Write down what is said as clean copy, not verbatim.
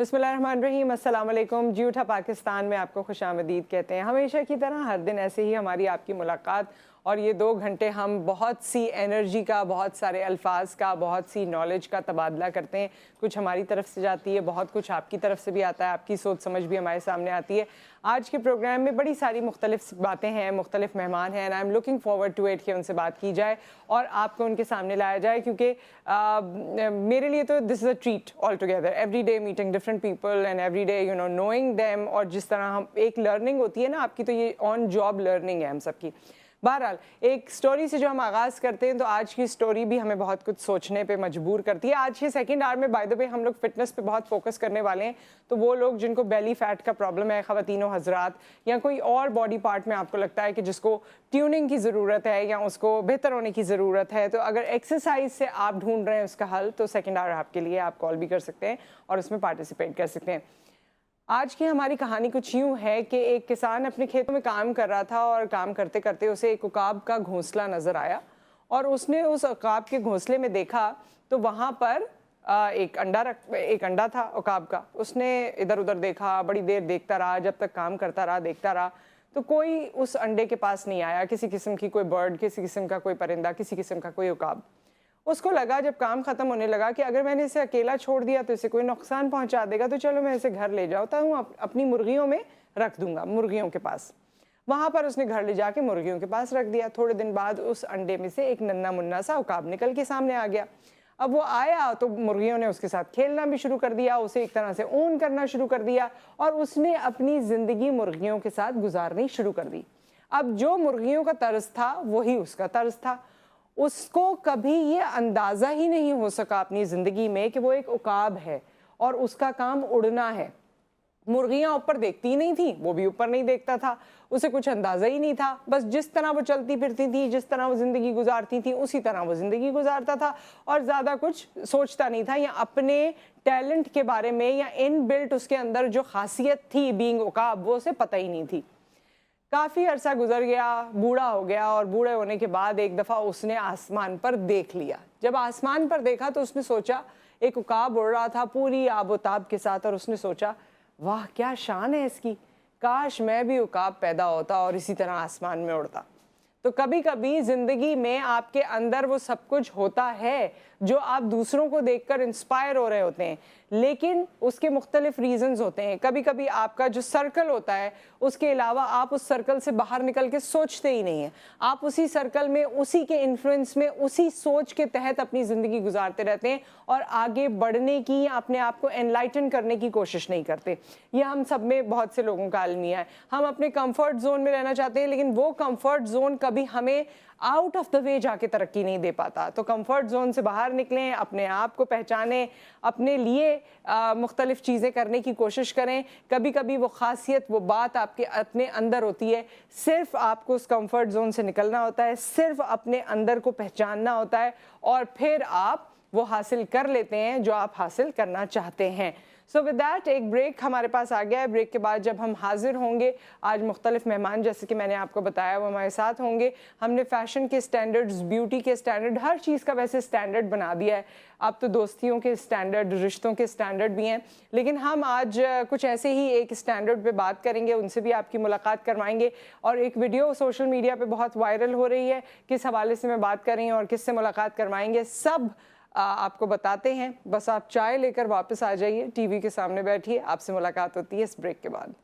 बिस्मिल्लाहिर्रहमानिर्रहीम, अस्सलाम वालेकुम। जी उठा पाकिस्तान में आपको खुशामदीद कहते हैं। हमेशा की तरह हर दिन ऐसे ही हमारी आपकी मुलाकात और ये 2 घंटे हम बहुत सी एनर्जी का, बहुत सारे अल्फाज का, बहुत सी नॉलेज का तबादला करते हैं। कुछ हमारी तरफ से जाती है, बहुत कुछ आपकी तरफ से भी आता है, आपकी सोच समझ भी हमारे सामने आती है। आज के प्रोग्राम में बड़ी सारी मुख्तलिफ बातें हैं, मुख्तलिफ मेहमान हैं, and I am looking forward to it कि उनसे बात की जाए और आपको उनके सामने लाया जाए, क्योंकि मेरे लिए तो this is a treat all together. Every day meeting different people and every day knowing them, और जिस तरह हम एक लर्निंग होती है ना आपकी, तो ये ऑन जॉब लर्निंग है हम सबकी। बहरहाल एक स्टोरी से जो हम आगाज़ करते हैं, तो आज की स्टोरी भी हमें बहुत कुछ सोचने पे मजबूर करती है। आज के सेकंड आवर में बाय द वे हम लोग फिटनेस पे बहुत फोकस करने वाले हैं। तो वो लोग जिनको बेली फैट का प्रॉब्लम है, ख़वातीनो हज़रात, या कोई और बॉडी पार्ट में आपको लगता है कि जिसको ट्यूनिंग की ज़रूरत है या उसको बेहतर होने की ज़रूरत है, तो अगर एक्सरसाइज से आप ढूंढ रहे हैं उसका हल, तो सेकेंड आवर आपके लिए, आप कॉल भी कर सकते हैं और उसमें पार्टिसिपेट कर सकते हैं। आज की हमारी कहानी कुछ यूँ है कि एक किसान अपने खेतों में काम कर रहा था और काम करते करते उसे एक उकाब का घोंसला नज़र आया और उसने उस उकाब के घोंसले में देखा तो वहाँ पर एक अंडा था उकाब का। उसने इधर उधर देखा, बड़ी देर देखता रहा, जब तक काम करता रहा, देखता रहा, तो कोई उस अंडे के पास नहीं आया। किसी किस्म की कोई बर्ड, किसी किस्म का कोई परिंदा, किसी किस्म का कोई उकाब। उसको लगा जब काम ख़त्म होने लगा कि अगर मैंने इसे अकेला छोड़ दिया तो इसे कोई नुकसान पहुंचा देगा, तो चलो मैं इसे घर ले जाता हूँ, अपनी मुर्गियों में रख दूंगा, मुर्गियों के पास। वहाँ पर उसने घर ले जाके मुर्गियों के पास रख दिया। थोड़े दिन बाद उस अंडे में से एक नन्ना मुन्ना सा उकाब निकल के सामने आ गया। अब वो आया तो मुर्गियों ने उसके साथ खेलना भी शुरू कर दिया, उसे एक तरह से ऊन करना शुरू कर दिया और उसने अपनी ज़िंदगी मुर्गियों के साथ गुजारनी शुरू कर दी। अब जो मुर्गियों का तर्ज था वही उसका तर्ज था। उसको कभी ये अंदाज़ा ही नहीं हो सका अपनी ज़िंदगी में कि वो एक उकाब है और उसका काम उड़ना है। मुर्गियाँ ऊपर देखती नहीं थी, वो भी ऊपर नहीं देखता था, उसे कुछ अंदाज़ा ही नहीं था। बस जिस तरह वो चलती फिरती थी, जिस तरह वो ज़िंदगी गुजारती थी, उसी तरह वो ज़िंदगी गुजारता था और ज़्यादा कुछ सोचता नहीं था, या अपने टैलेंट के बारे में या इन बिल्ट उसके अंदर जो खासियत थी बीइंग उकाब, वो उसे पता ही नहीं थी। काफ़ी अरसा गुजर गया, बूढ़ा हो गया और बूढ़े होने के बाद एक दफ़ा उसने आसमान पर देख लिया। जब आसमान पर देखा तो उसने सोचा, एक उकाब उड़ रहा था पूरी आबोताब के साथ, और उसने सोचा वाह क्या शान है इसकी, काश मैं भी उकाब पैदा होता और इसी तरह आसमान में उड़ता। तो कभी कभी ज़िंदगी में आपके अंदर वो सब कुछ होता है जो आप दूसरों को देखकर इंस्पायर हो रहे होते हैं, लेकिन उसके मुख्तलिफ रीज़न्स होते हैं। कभी कभी आपका जो सर्कल होता है उसके अलावा आप उस सर्कल से बाहर निकल के सोचते ही नहीं हैं। आप उसी सर्कल में, उसी के इन्फ्लुएंस में, उसी सोच के तहत अपनी ज़िंदगी गुजारते रहते हैं और आगे बढ़ने की, अपने आप को एनलाइटन करने की कोशिश नहीं करते। यह हम सब में बहुत से लोगों का अलमिया है। हम अपने कंफर्ट जोन में रहना चाहते हैं, लेकिन वो कंफर्ट जोन कभी हमें आउट ऑफ द वे जाके तरक्की नहीं दे पाता। तो कंफर्ट जोन से बाहर निकलें, अपने आप को पहचानें, अपने लिए मुख्तलिफ चीज़ें करने की कोशिश करें। कभी कभी वो खासियत, वो बात आपके अपने अंदर होती है, सिर्फ आपको उस कंफर्ट जोन से निकलना होता है, सिर्फ अपने अंदर को पहचानना होता है और फिर आप वो हासिल कर लेते हैं जो आप हासिल करना चाहते हैं। सो विद दैट एक ब्रेक हमारे पास आ गया है। ब्रेक के बाद जब हम हाजिर होंगे, आज मुख्तलिफ मेहमान जैसे कि मैंने आपको बताया वो हमारे साथ होंगे। हमने फ़ैशन के स्टैंडर्ड्स, ब्यूटी के स्टैंडर्ड, हर चीज़ का वैसे स्टैंडर्ड बना दिया है। अब तो दोस्तियों के स्टैंडर्ड, रिश्तों के स्टैंडर्ड भी हैं, लेकिन हम आज कुछ ऐसे ही एक स्टैंडर्ड पे बात करेंगे, उनसे भी आपकी मुलाकात करवाएंगे। और एक वीडियो सोशल मीडिया पे बहुत वायरल हो रही है, किस हवाले से मैं बात कर रही हूँ और किससे मुलाकात करवाएंगे, सब आपको बताते हैं। बस आप चाय लेकर वापस आ जाइए, टीवी के सामने बैठिए, आपसे मुलाकात होती है इस ब्रेक के बाद।